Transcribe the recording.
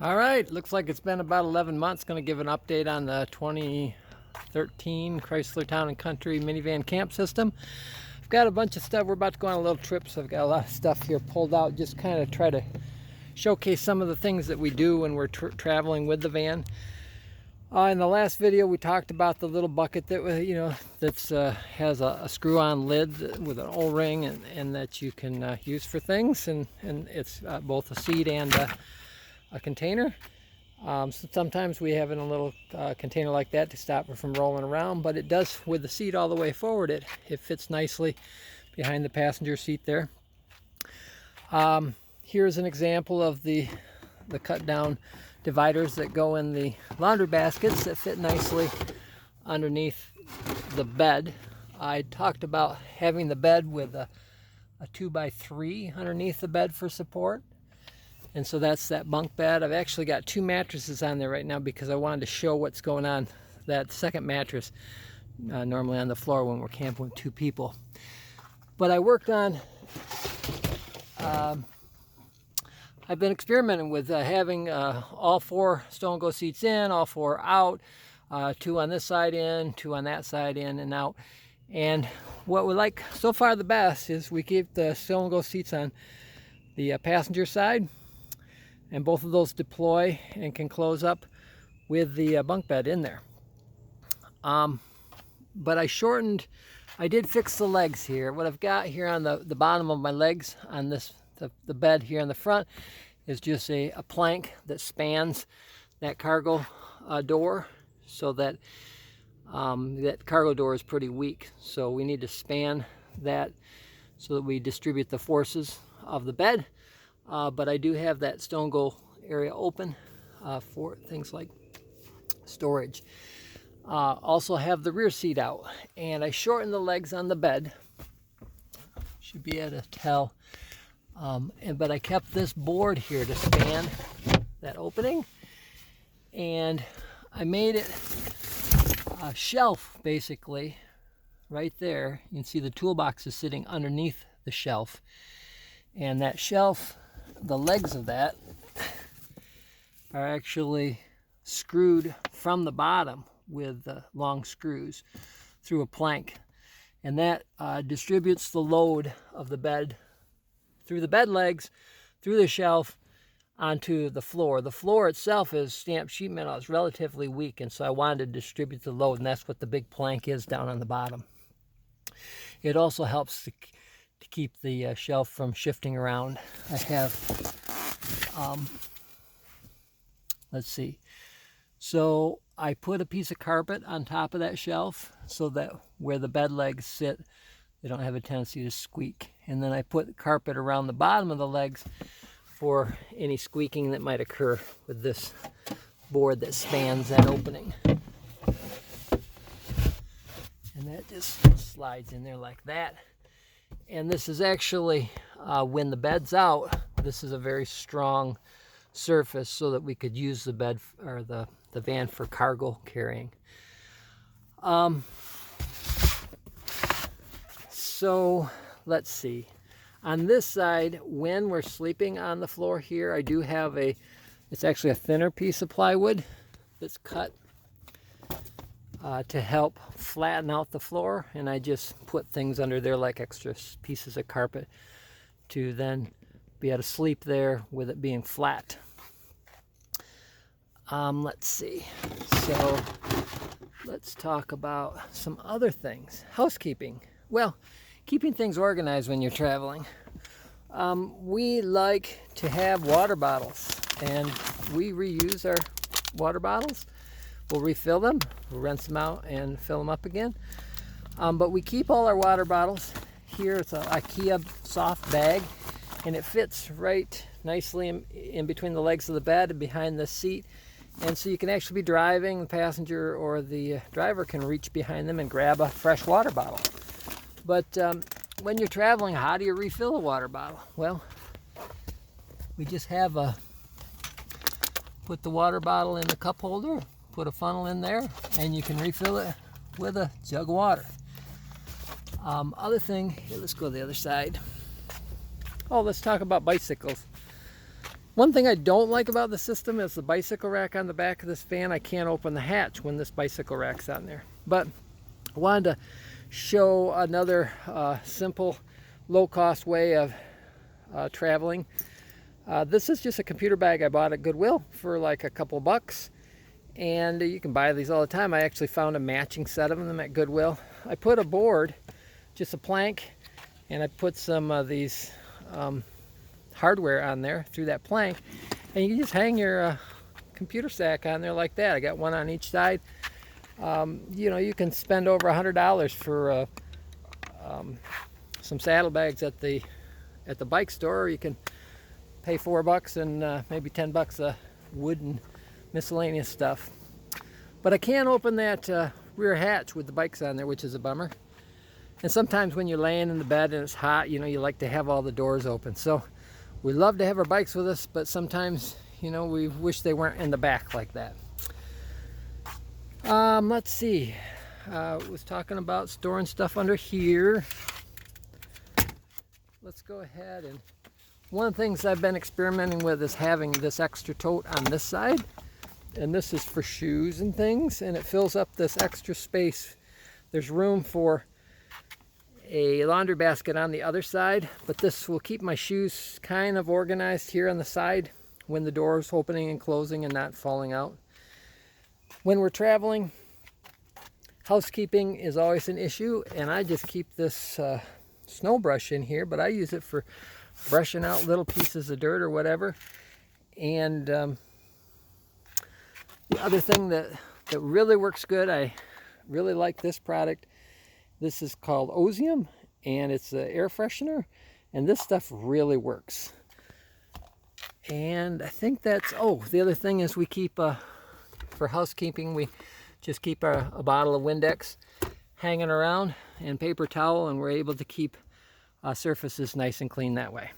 All right, looks like it's been about 11 months. Going to give an update on the 2013 Chrysler Town & Country minivan camp system. I've got a bunch of stuff. We're about to go on a little trip, so I've got a lot of stuff here pulled out. Just kind of try to showcase some of the things that we do when we're traveling with the van. In the last video, we talked about the little bucket that has a screw-on lid with an O-ring and that you can use for things, and it's both a seat and a container. So sometimes we have in a little container like that to stop it from rolling around, but it does, with the seat all the way forward, it fits nicely behind the passenger seat there. Here's an example of the cut down dividers that go in the laundry baskets that fit nicely underneath the bed. I talked about having the bed with a 2x3 underneath the bed for support. And so that's that bunk bed. I've actually got two mattresses on there right now because I wanted to show what's going on. That second mattress, normally on the floor when we're camping with two people. But I worked on, I've been experimenting with having all four stow and go seats in, all four out, two on this side in, two on that side in and out. And what we like so far the best is we keep the stow and go seats on the passenger side, and both of those deploy and can close up with the bunk bed in there. But I did fix the legs here. What I've got here on the bottom of my legs on the bed here in the front is just a plank that spans that cargo door, so that that cargo door is pretty weak. So we need to span that so that we distribute the forces of the bed. But I do have that stow and go area open for things like storage. Also have the rear seat out, and I shortened the legs on the bed. Should be able to tell. But I kept this board here to span that opening, and I made it a shelf basically right there. You can see the toolbox is sitting underneath the shelf, and that shelf, the legs of that are actually screwed from the bottom with long screws through a plank, and that distributes the load of the bed through the bed legs, through the shelf, onto the floor. The floor itself is stamped sheet metal. It's relatively weak, and so I wanted to distribute the load, and that's what the big plank is down on the bottom. It also helps to keep the shelf from shifting around. I have, let's see. So I put a piece of carpet on top of that shelf so that where the bed legs sit, they don't have a tendency to squeak. And then I put carpet around the bottom of the legs for any squeaking that might occur with this board that spans that opening. And that just slides in there like that. And this is actually, when the bed's out, this is a very strong surface so that we could use the bed or the van for cargo carrying. So let's see. On this side, when we're sleeping on the floor here, I do have it's actually a thinner piece of plywood that's cut to help flatten out the floor, and I just put things under there like extra pieces of carpet to then be able to sleep there with it being flat. Let's see. So let's talk about some other things. Housekeeping. Well, keeping things organized when you're traveling. We like to have water bottles, and we reuse our water bottles. We'll refill them, we'll rinse them out and fill them up again. But we keep all our water bottles here. It's an IKEA soft bag, and it fits right nicely in between the legs of the bed and behind the seat. And so you can actually be driving, the passenger or the driver can reach behind them and grab a fresh water bottle. But when you're traveling, how do you refill a water bottle? Well, we just have put the water bottle in the cup holder, put a funnel in there, and you can refill it with a jug of water. Other thing, here, let's go to the other side. Oh, let's talk about bicycles. One thing I don't like about the system is the bicycle rack on the back of this van. I can't open the hatch when this bicycle rack's on there. But I wanted to show another simple, low-cost way of traveling. This is just a computer bag I bought at Goodwill for like a couple bucks. And you can buy these all the time. I actually found a matching set of them at Goodwill. I put a board, just a plank, and I put some of these hardware on there through that plank, and you can just hang your computer stack on there like that. I got one on each side. You know, you can spend over $100 for some saddlebags at the bike store, or you can pay $4 and maybe $10 a wood and miscellaneous stuff. But I can't open that rear hatch with the bikes on there, which is a bummer. And sometimes when you're laying in the bed and it's hot, you know, you like to have all the doors open. So we love to have our bikes with us, but sometimes, you know, we wish they weren't in the back like that. Let's see. Was talking about storing stuff under here. Let's go ahead, and one of the things I've been experimenting with is having this extra tote on this side. And this is for shoes and things, and it fills up this extra space. There's room for a laundry basket on the other side, but this will keep my shoes kind of organized here on the side when the door is opening and closing and not falling out. When we're traveling, housekeeping is always an issue, and I just keep this snow brush in here, but I use it for brushing out little pieces of dirt or whatever. And the other thing that really works good, I really like this product. This is called Osium, and it's an air freshener, and this stuff really works. And I think that's, oh, the other thing is we keep, for housekeeping, we just keep a bottle of Windex hanging around and paper towel, and we're able to keep surfaces nice and clean that way.